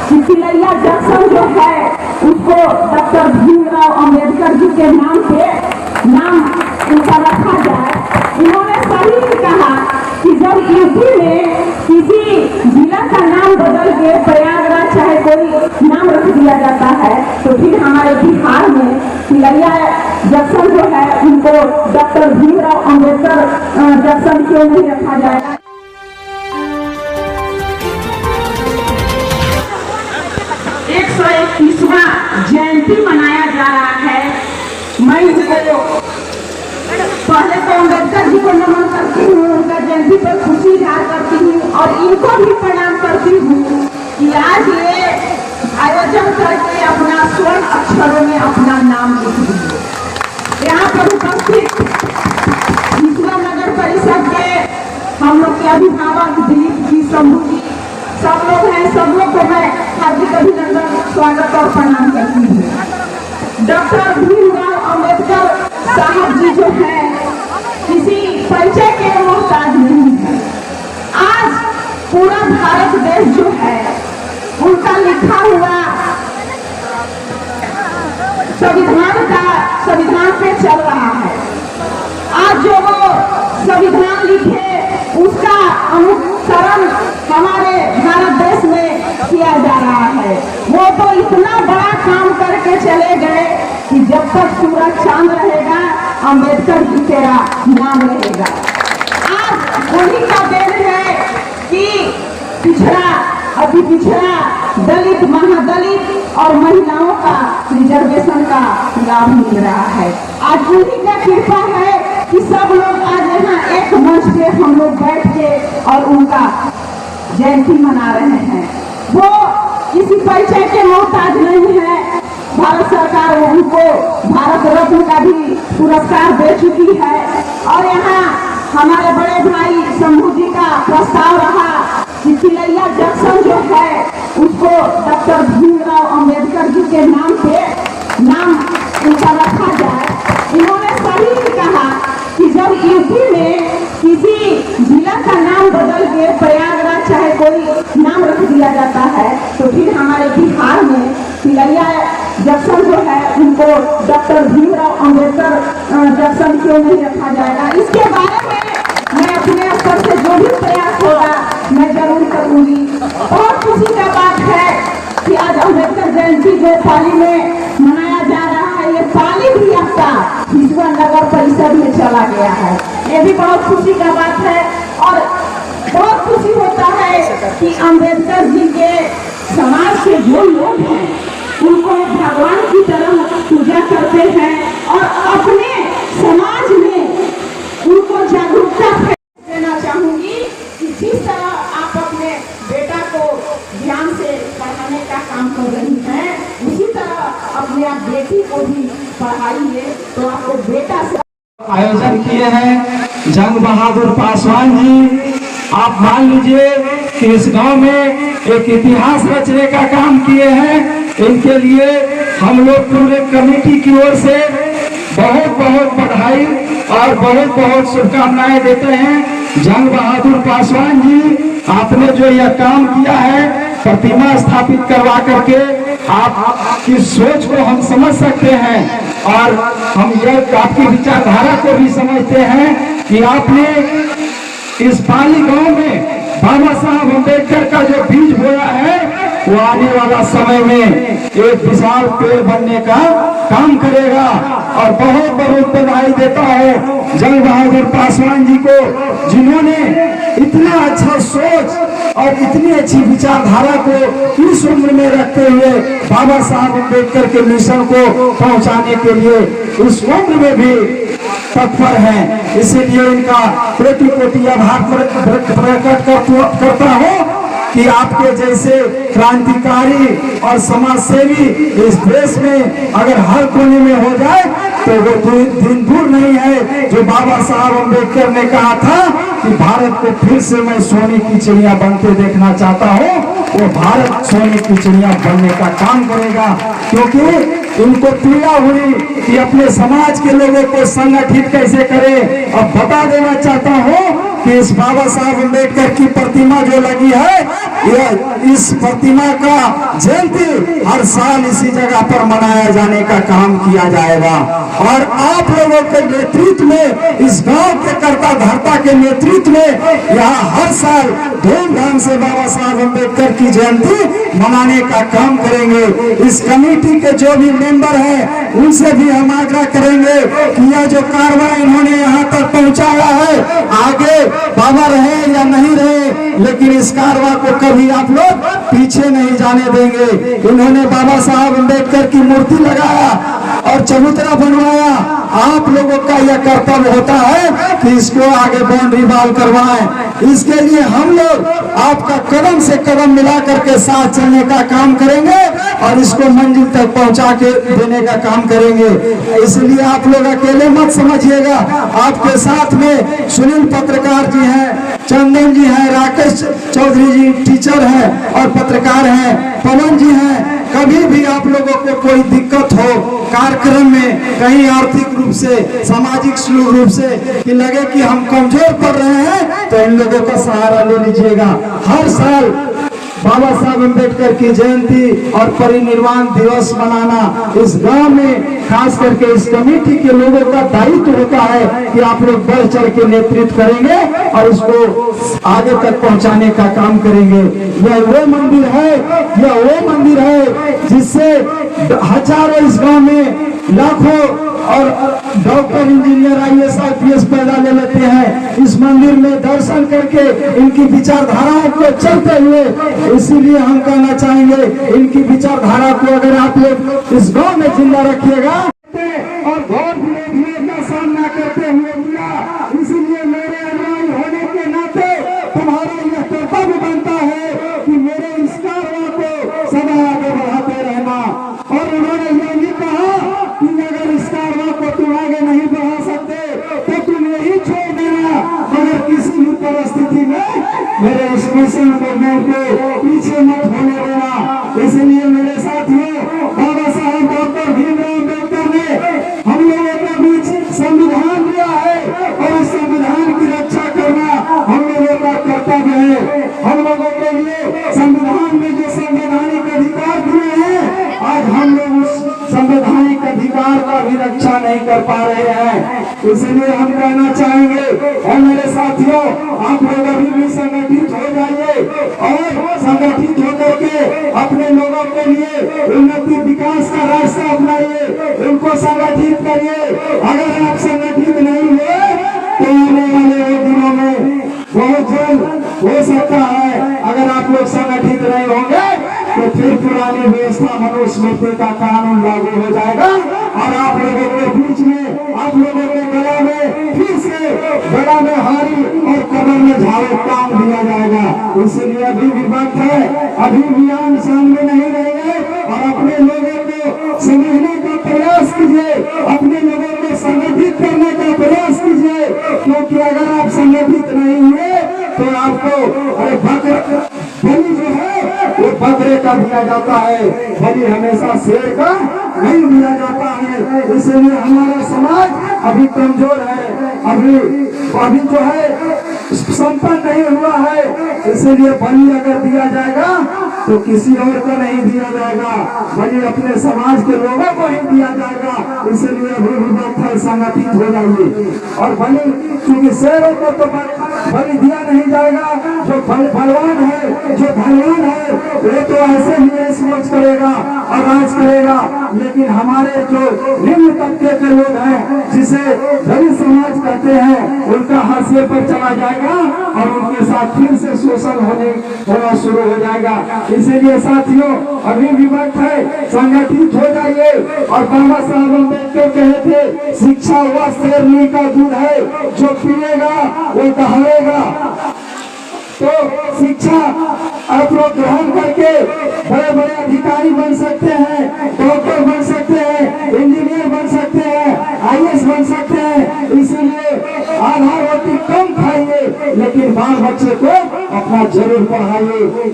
कि तिलैया जंक्शन जो है उसको डॉक्टर भीमराव अंबेडकर जी के नाम पे नाम उनका रखा जाए। इन्होंने सही कहा कि जब यूपी में किसी जिला का नाम बदल के प्रयागराज चाहे कोई नाम रख दिया जाता है, तो फिर हमारे बिहार में तिलैया जंक्शन जो है उनको डॉक्टर भीमराव अंबेडकर जंक्शन क्यों नहीं रखा जाएगा। 121वां जयंती मनाया जा रहा है। मैं इनको पहले तो अम्बेडकर जी को नमन करती हूँ, उनका जयंती पर खुशी इजहार करती हूँ और इनको भी प्रणाम करती हूँ कि आज ये आयोजन करके अपना स्वर्ण अक्षरों में अपना नाम लिख दिए। यहाँ पर उपस्थित ईश्वर नगर परिषद के हम लोग के अभिभावक दिलीप जी, शंभू जी, सब लोग हैं। सब लोग को मैं हार्दिक अभिनंदन, स्वागत और प्रणाम करती हूँ। डॉक्टर भीमराव अंबेडकर साहब जी जो है किसी परिचय के मोहताज नहीं है। आज पूरा भारत देश जो है उनका लिखा हुआ संविधान पे चल रहा है। आज जो वो संविधान लिखे उसका अनुसरण हमारे भारत देश में किया जा रहा है। वो तो इतना बड़ा काम करके चले गए कि जब तक सूरज चांद रहेगा अंबेडकर जी तेरा नाम रहेगा। आज उन्हीं का देन है कि पिछड़ा, अति पिछड़ा, दलित, महादलित और महिलाओं का रिजर्वेशन का लाभ मिल रहा है। आज उन्हीं का कृपा है कि सब लोग आज यहाँ एक मंच पे हम लोग बैठ के और उनका जयंती मना रहे हैं। वो किसी परिचय के मोहताज नहीं है। भारत सरकार उनको भारत रत्न का भी पुरस्कार दे चुकी है और यहाँ हमारे बड़े भाई शंभू जी का प्रस्ताव रहा कि तिलैया जंक्शन जो है उसको डॉक्टर भीमराव अंबेडकर जी के नाम पे नाम उनका रखा जाए। इन्होंने सही कहा कि जब यूपी में किसी जिला का नाम बदल के प्रयागराज चाहे कोई नाम रख दिया जाता है, तो फिर हमारे बिहार में तिलैया जंक्शन जो है उनको डॉक्टर भीमराव अंबेडकर जंक्शन क्यों नहीं रखा जाएगा। इसके बारे में मैं अपने स्तर से जो भी प्रयास होगा मैं जरूर करूंगी। बहुत खुशी का बात है कि आज अम्बेडकर जयंती जो पाली में मनाया जा रहा है, ये पाली भी आपका ईश्वर नगर परिषद में चला गया है। ये भी बहुत खुशी का बात है और बहुत खुशी होता है कि अम्बेडकर जी के समाज के जो लोग हैं उनको भगवान की तरह पूजा करते हैं और अपने समाज में उनको जागरूकता देना चाहूंगी कि जिस तरह आप अपने बेटा को ध्यान से पढ़ाने का काम कर रही हैं, उसी तरह अपने आप बेटी को भी पढ़ाइए तो आपको बेटा से आयोजन किए हैं जंग बहादुर पासवान जी। आप मान लीजिए कि इस गांव में एक इतिहास रचने का काम किए हैं। इनके लिए हम लोग पूरे कमेटी की ओर से बहुत बहुत बधाई और बहुत बहुत शुभकामनाएं देते हैं। जंग बहादुर पासवान जी, आपने जो यह काम किया है प्रतिमा स्थापित करवा करके आपकी सोच को हम समझ सकते हैं और हम यह आपकी विचारधारा को भी समझते हैं कि आपने इस पाली गांव में बाबा साहब अम्बेडकर का जो बीज बोया है वो आने वाला समय में एक विशाल पेड़ बनने का काम करेगा। और बहुत बहुत बधाई देता हूँ जंग बहादुर पासवान जी को, जिन्होंने इतना अच्छा सोच और इतनी अच्छी विचारधारा को इस उम्र में रखते हुए बाबा साहब अम्बेडकर के मिशन को पहुंचाने के लिए इस उम्र में भी तत्पर हैं। इसीलिए इनका कोटि कोटि आभार प्रकट करता हूँ कि आपके जैसे क्रांतिकारी और समाज सेवी इस देश में अगर हर कोने में हो जाए तो वो दिन दूर नहीं है जो बाबा साहब अम्बेडकर ने कहा था कि भारत को फिर से मैं सोने की चिड़िया बनते देखना चाहता हूँ। वो भारत सोने की चिड़िया बनने का काम करेगा, क्योंकि इनको पीड़ा हुई कि अपने समाज के लोगों को संगठित कैसे करे। अब बता देना चाहता हूँ कि इस बाबा साहब अम्बेडकर की प्रतिमा जो लगी है, इस प्रतिमा का जयंती हर साल इसी जगह पर मनाया जाने का काम किया जाएगा। और आप लोगों के नेतृत्व में, इस गांव के कर्ता धर्ता के नेतृत्व में यहाँ हर साल धूमधाम से बाबा साहब अम्बेडकर की जयंती मनाने का काम करेंगे। इस कमेटी के जो भी मेंबर हैं उनसे भी हम आग्रह करेंगे कि यह जो कार्रवाई इन्होंने यहाँ तक पहुँचाया है, आगे बाबा रहे या नहीं रहे, लेकिन इस कार्रवाई को कभी आप लोग पीछे नहीं जाने देंगे। इन्होंने बाबा साहब अम्बेडकर की मूर्ति लगाया और चबूतरा बनवाया, आप लोगों का यह कर्तव्य होता है कि इसको आगे बाउंड्री वाल करवाएं। इसके लिए हम लोग आपका कदम से कदम मिला करके साथ चलने का काम करेंगे और इसको मंजिल तक पहुंचा के देने का काम करेंगे। इसलिए आप लोग अकेले मत समझिएगा, आपके साथ में सुनील पत्रकार जी हैं, चंदन जी हैं, राकेश चौधरी जी टीचर हैं और पत्रकार हैं, पवन जी हैं। कभी भी आप लोगों को कोई दिक्कत हो कार्यक्रम में, कहीं आर्थिक रूप से, सामाजिक रूप से कि लगे कि हम कमजोर पड़ रहे हैं, तो इन लोगों का सहारा ले लीजिएगा। हर साल बाबा साहब अम्बेडकर की जयंती और परिनिर्वाण दिवस मनाना इस गांव में खास करके इस कमेटी के लोगों का दायित्व होता है कि आप लोग बढ़ चढ़ के नेतृत्व करेंगे और इसको आगे तक पहुंचाने का काम करेंगे। यह वो मंदिर है, यह वो मंदिर है जिससे हजारों इस गांव में लाखों और डॉक्टर, इंजीनियर, IAS, IPS पैदा ले लेते हैं इस मंदिर में दर्शन करके, इनकी विचारधाराओं को चलते हुए। इसीलिए हम कहना चाहेंगे इनकी विचारधारा को अगर आप लोग इस गांव में जिंदा रखिएगा और घोर विरोधियों का सामना करते हुए किया, इसीलिए मेरे अनुयायी होने के नाते तुम्हारा यह कर्तव्य बनता है कि मेरे इस कार्रवाई को सदा आगे बढ़ाते रहना। और उन्होंने यह भी कहा कि अगर इस कार्रवाई को तुम आगे नहीं बढ़ा सकते तो तुम यही छोड़ देना, मगर किसी भी परिस्थिति में मेरे इस मिशन मूवमेंट को पीछे मत होने देना। इसलिए मेरे साथियों, बाबा साहब डॉक्टर भीमराव अम्बेडकर ने हम लोगों के बीच संविधान दिया है और इस संविधान की रक्षा करना हम लोगों का कर्तव्य है। हम लोगों के लिए संविधान में जो संवैधानिक अधिकार दिए हैं, आज हम लोग उस संवैधानिक अधिकार का भी रक्षा नहीं कर पा रहे हैं। इसलिए हम कहना चाहेंगे और मेरे साथियों, आप लोग अभी भी संगठित हो जाइए और संगठित होकर के अपने लोगों के लिए उन्नति विकास का रास्ता अपनाइए, उनको संगठित करिए। अगर आप संगठित नहीं हुए तो आने वाले दिनों में बहुत जल्द हो सकता है, अगर आप लोग संगठित नहीं होंगे तो फिर पुरानी व्यवस्था मनुस्मृति का कानून लागू हो जाएगा और आप लोगों के बीच में, आप लोगों के गला में फिर से गला में हारी और कमर में झाड़ू टांग दिया जाएगा। इसलिए अभी भी वक्त है, अभी भी आम सामने नहीं रहेंगे और अपने लोगों को समझने का प्रयास कीजिए, अपने लोगों को संगठित करने का प्रयास कीजिए, क्योंकि अगर आप संगठित नहीं हुए तो आपको बलि जो है वो बकरे का दिया जाता है, बलि हमेशा शेर का नहीं दिया जाता है। इसलिए हमारा समाज अभी कमजोर है, अभी जो है संपन्न नहीं हुआ है। इसलिए बलि अगर दिया जाएगा तो किसी और को नहीं दिया जाएगा, बलि अपने समाज के लोगों को ही दिया जाएगा। इसलिए अभी भी वक्त है, संगठित हो जाइए। और बलि, क्योंकि शेरों को तो बलि दिया नहीं जाएगा, जो बलवान है, जो धनवान है, वो तो ऐसे ही ऐश करेगा और राज करेगा। लेकिन हमारे जो निम्न तबके के लोग हैं, जिसे दलित समाज कहते हैं, उनका हाशिए पर चला जाएगा और उनके साथ फिर से शोषण होना शुरू हो जाएगा। इसीलिए साथियों, अभी भी वक्त है, संगठित हो जाइए। और बाबा साहब अम्बेडकर कहे थे, शिक्षा वह शेरनी का दूध है, जो पिएगा वो दहाड़ेगा। तो शिक्षा आप लोग ग्रहण करके बड़े बड़े अधिकारी बन सकते हैं, डॉक्टर बन सकते हैं, इंजीनियर बन सकते हैं, IAS बन सकते हैं। इसीलिए आधा रोटी कम खाइए, लेकिन बाल बच्चे को अपना जरूर पढ़ाइए।